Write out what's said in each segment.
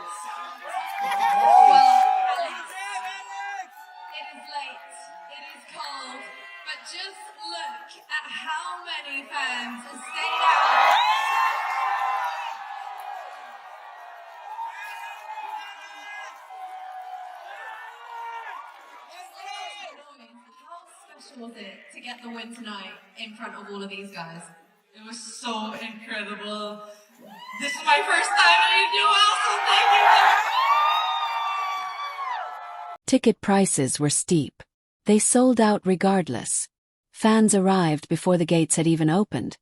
Alex, it is late, it is cold, but just look at how many fans have stayed out. How special was it to get the win tonight in front of all of these guys? It was so incredible. This is my first time and you do well, so thank you. Ticket prices were steep. They sold out regardless. Fans arrived before the gates had even opened,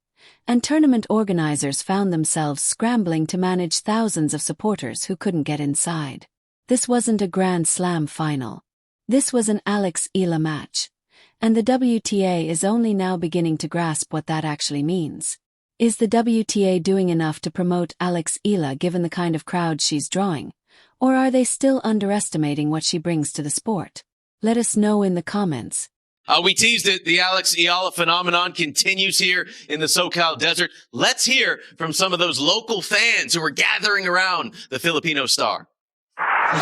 and tournament organizers found themselves scrambling to manage thousands of supporters who couldn't get inside. This wasn't a Grand Slam final. This was an Alex Eala match, and the WTA is only now beginning to grasp what that actually means. Is the WTA doing enough to promote Alex Eala given the kind of crowd she's drawing, or are they still underestimating what she brings to the sport? Let us know in the comments. We teased it. The Alex Eala phenomenon continues here in the SoCal desert. Let's hear from some of those local fans who are gathering around the Filipino star.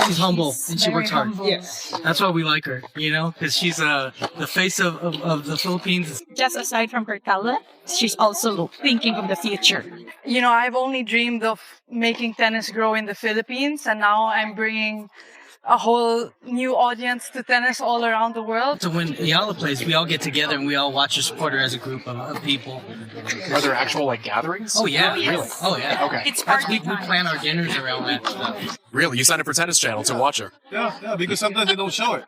She's humble and she works hard. Yes. That's why we like her, because she's the face of the Philippines. Just aside from her talent, she's also thinking of the future. You know, I've only dreamed of making tennis grow in the Philippines, and now I'm bringing a whole new audience to tennis all around the world. So when Eala plays, we all get together and we all watch her support her as a group of people. Are there actual gatherings? Oh yeah, yes. really? Oh yeah. Okay. It's party We time. plan our dinners around that stuff. Really? You signed up for Tennis Channel to watch her? Yeah, because sometimes they don't show it.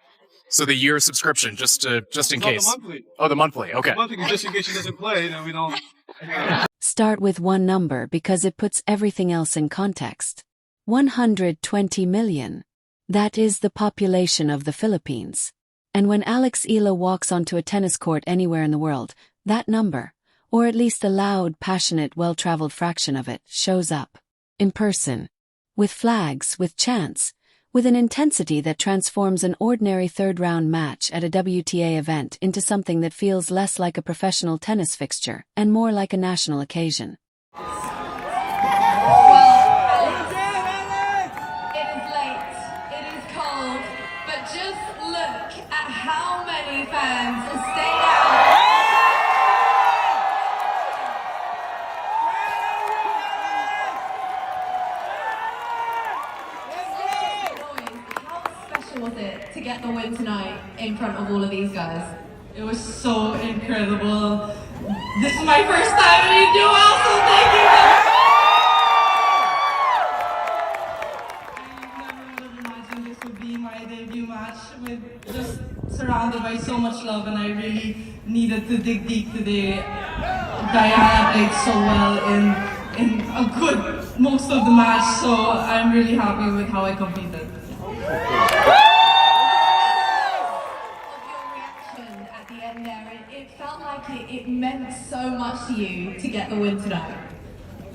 So the year subscription, just in case. The monthly. Oh, the monthly. Okay. The monthly, just in case she doesn't play, then we don't. Start with one number because it puts everything else in context. 120 million. That is the population of the Philippines. And when Alex Eala walks onto a tennis court anywhere in the world, that number, or at least a loud, passionate, well-traveled fraction of it, shows up. In person. With flags, with chants, with an intensity that transforms an ordinary third-round match at a WTA event into something that feels less like a professional tennis fixture and more like a national occasion. How many fans have stayed out? How special was it to get the win tonight in front of all of these guys? It was so incredible. This is my first time and you do well, so thank you. I never would have imagined this would be my debut match with just surrounded by so much love, and I really needed to dig deep today. Diana played so well in a good most of the match, so I'm really happy with how I competed. Of your reaction at the end there, it felt like it meant so much to you to get the win tonight.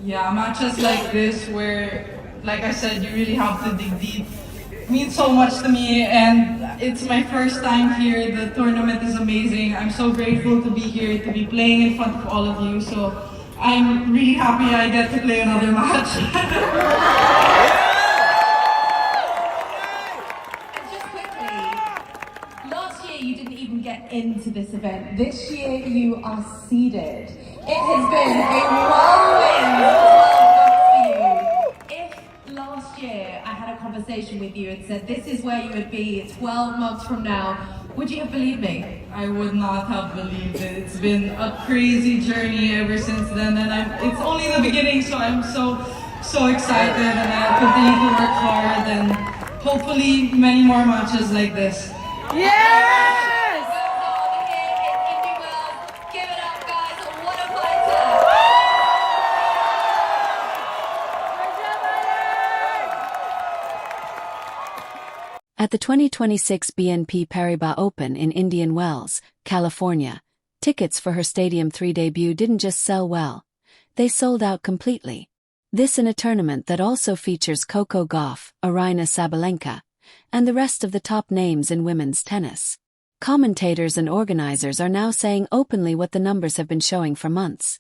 Yeah, matches like this where, like I said, you really have to dig deep. Means so much to me, and it's my first time here. The tournament is amazing. I'm so grateful to be here, to be playing in front of all of you. So I'm really happy I get to play another match. And just quickly, last year you didn't even get into this event. This year you are seeded. It has been a whirlwind 12 months for you. If last year I had a conversation with you and said this is where you would be 12 months from now, would you have believed me? I would not have believed it. It's been a crazy journey ever since then, and it's only the beginning, so I'm so excited, and I'll continue to work hard, and hopefully many more matches like this. At the 2026 BNP Paribas Open in Indian Wells, California, tickets for her Stadium 3 debut didn't just sell well, they sold out completely. This in a tournament that also features Coco Gauff, Aryna Sabalenka, and the rest of the top names in women's tennis. Commentators and organizers are now saying openly what the numbers have been showing for months.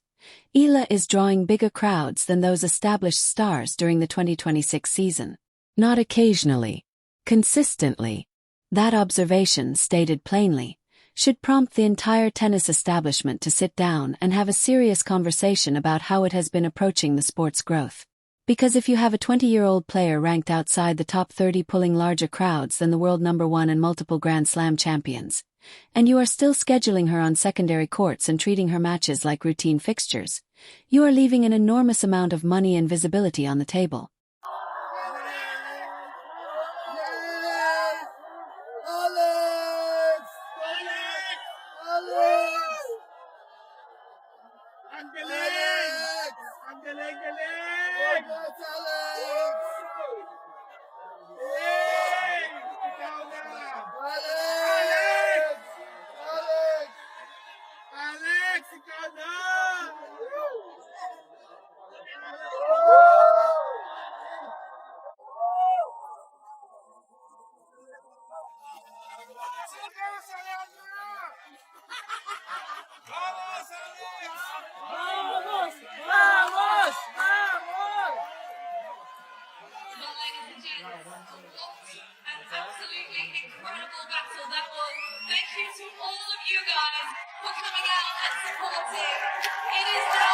Eala is drawing bigger crowds than those established stars during the 2026 season. Not occasionally. Consistently. That observation, stated plainly, should prompt the entire tennis establishment to sit down and have a serious conversation about how it has been approaching the sport's growth. Because if you have a 20-year-old player ranked outside the top 30 pulling larger crowds than the world number one and multiple Grand Slam champions, and you are still scheduling her on secondary courts and treating her matches like routine fixtures, you are leaving an enormous amount of money and visibility on the table. Well, ladies and gents, what an absolutely incredible battle that was. Thank you to all of you guys for coming out and supporting. It is now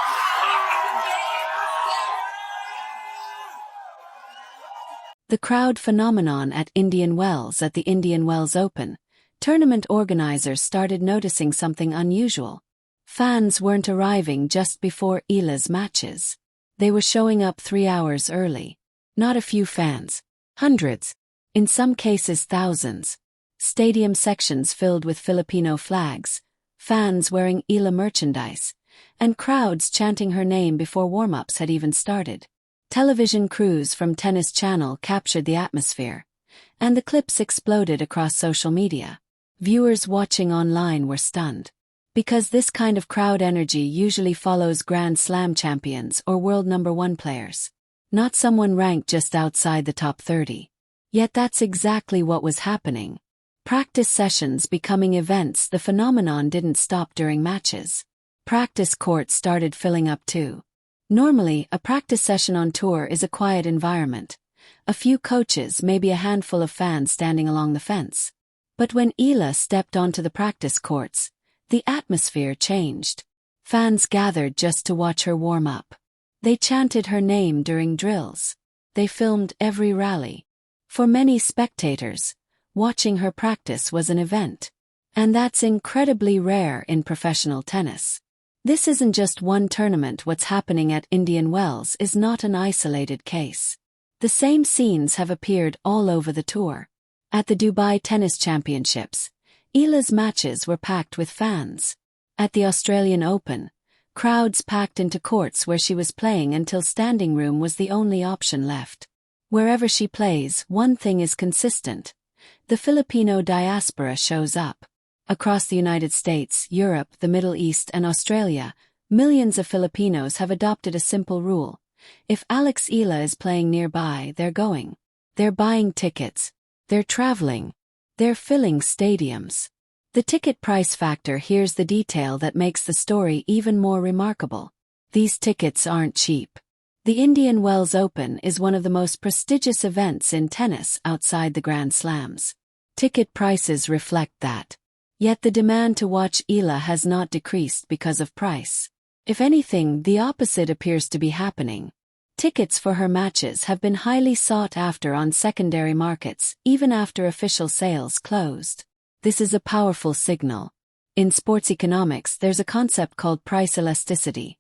The crowd phenomenon at Indian Wells. At the Indian Wells Open, tournament organizers started noticing something unusual. Fans weren't arriving just before Eala's matches. They were showing up 3 hours early. Not a few fans. Hundreds. In some cases thousands. Stadium sections filled with Filipino flags, fans wearing Eala merchandise, and crowds chanting her name before warm-ups had even started. Television crews from Tennis Channel captured the atmosphere, and the clips exploded across social media. Viewers watching online were stunned. Because this kind of crowd energy usually follows Grand Slam champions or world number one players. Not someone ranked just outside the top 30. Yet that's exactly what was happening. Practice sessions becoming events. The phenomenon didn't stop during matches. Practice courts started filling up too. Normally, a practice session on tour is a quiet environment. A few coaches, maybe a handful of fans standing along the fence. But when Eala stepped onto the practice courts, the atmosphere changed. Fans gathered just to watch her warm up. They chanted her name during drills. They filmed every rally. For many spectators, watching her practice was an event. And that's incredibly rare in professional tennis. This isn't just one tournament. What's happening at Indian Wells is not an isolated case. The same scenes have appeared all over the tour. At the Dubai Tennis Championships, Eala's matches were packed with fans. At the Australian Open, crowds packed into courts where she was playing until standing room was the only option left. Wherever she plays, one thing is consistent. The Filipino diaspora shows up. Across the United States, Europe, the Middle East, and Australia, millions of Filipinos have adopted a simple rule. If Alex Eala is playing nearby, they're going. They're buying tickets. They're traveling. They're filling stadiums. The ticket price factor. Here's the detail that makes the story even more remarkable. These tickets aren't cheap. The Indian Wells Open is one of the most prestigious events in tennis outside the Grand Slams. Ticket prices reflect that. Yet the demand to watch Eala has not decreased because of price. If anything, the opposite appears to be happening. Tickets for her matches have been highly sought after on secondary markets, even after official sales closed. This is a powerful signal. In sports economics, there's a concept called price elasticity.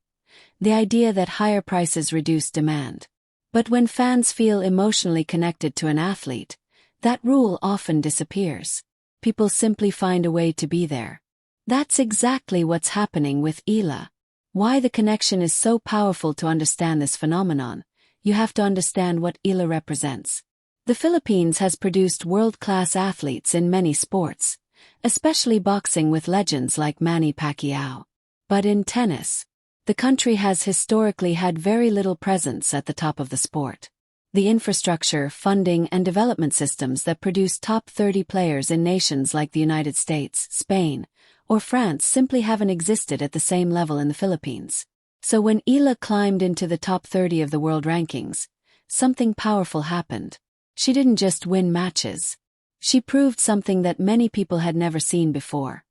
The idea that higher prices reduce demand. But when fans feel emotionally connected to an athlete, that rule often disappears. People simply find a way to be there. That's exactly what's happening with Eala. Why the connection is so powerful. To understand this phenomenon, you have to understand what Eala represents. The Philippines has produced world-class athletes in many sports, especially boxing with legends like Manny Pacquiao. But in tennis, the country has historically had very little presence at the top of the sport. The infrastructure, funding, and development systems that produce top 30 players in nations like the United States, Spain, or France simply haven't existed at the same level in the Philippines. So when Eala climbed into the top 30 of the world rankings, something powerful happened. She didn't just win matches. She proved something that many people had never seen before.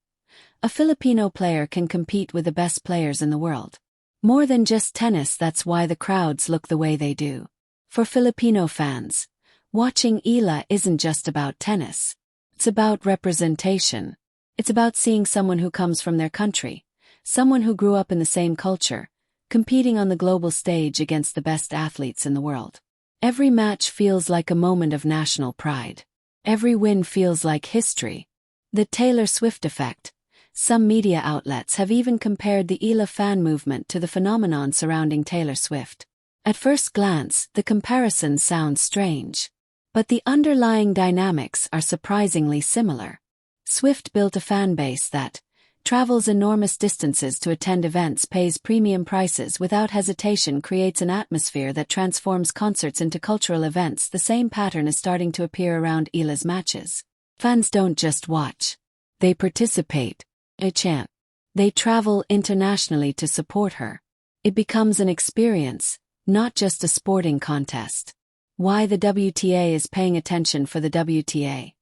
A Filipino player can compete with the best players in the world. More than just tennis, that's why the crowds look the way they do. For Filipino fans, watching Eala isn't just about tennis. It's about representation. It's about seeing someone who comes from their country, someone who grew up in the same culture, competing on the global stage against the best athletes in the world. Every match feels like a moment of national pride. Every win feels like history. The Taylor Swift effect. Some media outlets have even compared the Eala fan movement to the phenomenon surrounding Taylor Swift. At first glance, the comparison sounds strange. But the underlying dynamics are surprisingly similar. Swift built a fan base that travels enormous distances to attend events, pays premium prices without hesitation, creates an atmosphere that transforms concerts into cultural events. The same pattern is starting to appear around Eala's matches. Fans don't just watch. They participate. They chant. They travel internationally to support her. It becomes an experience, not just a sporting contest. Why the WTA is paying attention for the WTA.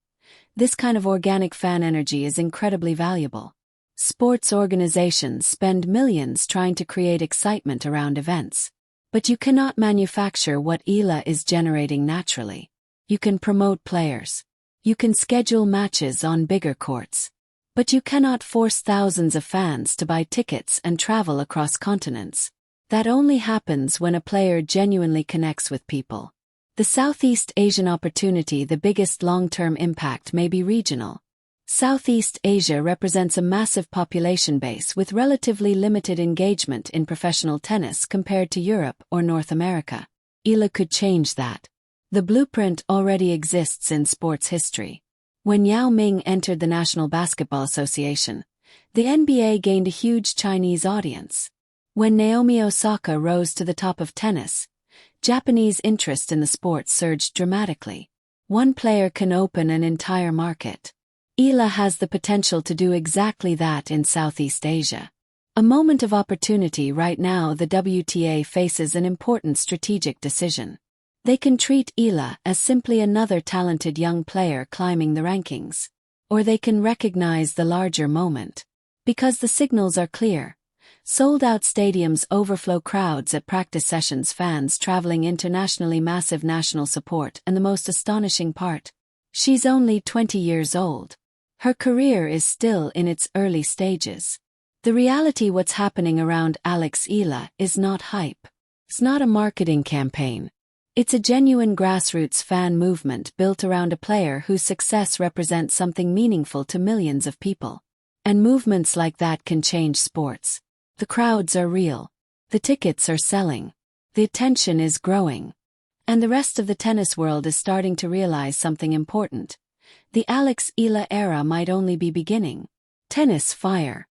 This kind of organic fan energy is incredibly valuable. Sports organizations spend millions trying to create excitement around events. But you cannot manufacture what Eala is generating naturally. You can promote players. You can schedule matches on bigger courts. But you cannot force thousands of fans to buy tickets and travel across continents. That only happens when a player genuinely connects with people. The Southeast Asian opportunity, the biggest long-term impact, may be regional. Southeast Asia represents a massive population base with relatively limited engagement in professional tennis compared to Europe or North America. Eala could change that. The blueprint already exists in sports history. When Yao Ming entered the National Basketball Association, the NBA gained a huge Chinese audience. When Naomi Osaka rose to the top of tennis, Japanese interest in the sport surged dramatically. One player can open an entire market. Eala has the potential to do exactly that in Southeast Asia. A moment of opportunity right now. The WTA faces an important strategic decision. They can treat Eala as simply another talented young player climbing the rankings. Or they can recognize the larger moment. Because the signals are clear. Sold-out stadiums, overflow crowds at practice sessions, fans traveling internationally, massive national support, and the most astonishing part. She's only 20 years old. Her career is still in its early stages. The reality, what's happening around Alex Eala, is not hype. It's not a marketing campaign. It's a genuine grassroots fan movement built around a player whose success represents something meaningful to millions of people. And movements like that can change sports. The crowds are real. The tickets are selling. The attention is growing. And the rest of the tennis world is starting to realize something important. The Alex Eala era might only be beginning. Tennis fire.